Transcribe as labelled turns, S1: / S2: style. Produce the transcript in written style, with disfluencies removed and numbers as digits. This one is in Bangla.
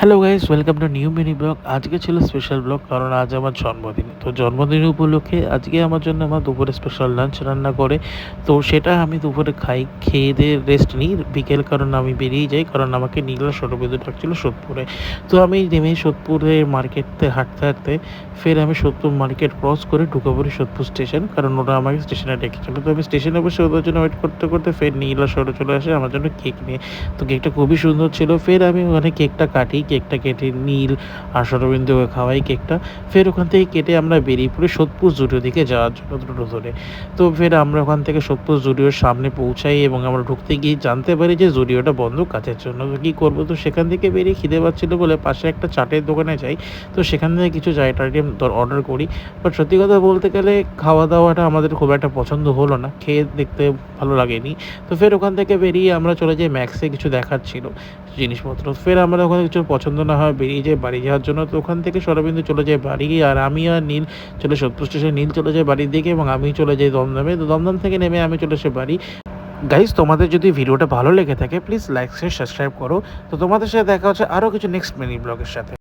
S1: Hello guys, welcome to new mini blog. আজকে ছিল স্পেশাল ব্লগ কারণ আজ আমার জন্মদিন। তো জন্মদিন উপলক্ষে আজকে আমার জন্য আমার দুপুরে স্পেশাল লাঞ্চ রান্না করে। তো সেটা আমি দুপুরে খাই, খেয়ে দিয়ে রেস্ট নিই বিকেল, কারণ আমি বেরিয়ে যাই, কারণ আমাকে নীলা সৌরবিদ্যু ডাকছিল সোদপুরে। তো আমি নেমে সোদপুরে মার্কেটে হাঁটতে হাঁটতে ফের আমি সোদপুর মার্কেট ক্রস করে ঢুকে পড়ি সোদপুর স্টেশন, কারণ ওরা আমাকে স্টেশনে ডেকেছিল। তো আমি স্টেশনে বসে ওদের জন্য ওয়েট করতে করতে ফের নীলা সৌর চলে আসে আমার জন্য কেক নিয়ে। তো কেকটা খুবই সুন্দর ছিল। ফের আমি ওখানে কেকটা কাটি, কেকটা কেটে নীল আর শরবিন্দুকে খাওয়াই কেকটা। ফের ওখান থেকে কেটে আমরা বেরিয়ে পড়ি সোদপুর জুডিও দিকে যাওয়ার জন্য দ্রুত ধরে। তো ফের আমরা ওখান থেকে সোদপুর জুডিওর সামনে পৌঁছাই এবং আমরা ঢুকতে গিয়ে জানতে পারি যে জুডিওটা বন্ধ কাজের জন্য। তো কী করবো, তো সেখান থেকে বেরিয়ে খিদে পাচ্ছিলো বলে পাশে একটা চাটের দোকানে যাই। তো সেখান থেকে কিছু চাট আইটেম অর্ডার করি। বাট সত্যি কথা বলতে গেলে খাওয়া দাওয়াটা আমাদের খুব একটা পছন্দ হলো না, খেয়ে দেখতে ভালো লাগেনি। তো ফের ওখান থেকে বেরিয়ে আমরা চলে যাই ম্যাক্সে, কিছু দেখার ছিল জিনিসপত্র। ফের আমরা ওখানে কিছু পছন্দ না হয় বেরিয়ে যাই বাড়ি যাওয়ার জন্য। তো ওখান থেকে শরবিন্দু চলে যায় বাড়ি, আর আমি আর নীল চলে সোদপুর স্টেশনে, নীল চলে যায় বাড়ির দিকে এবং আমি চলে যাই দমদমে। তো দমদম থেকে নেমে আমি চলে আসি বাড়ি। গাইস, তোমাদের যদি ভিডিওটা ভালো লেগে থাকে প্লিজ লাইক শেয়ার সাবস্ক্রাইব করো। তো তোমাদের সাথে দেখা হচ্ছে আরও কিছু নেক্সট মিনি ব্লগের সাথে।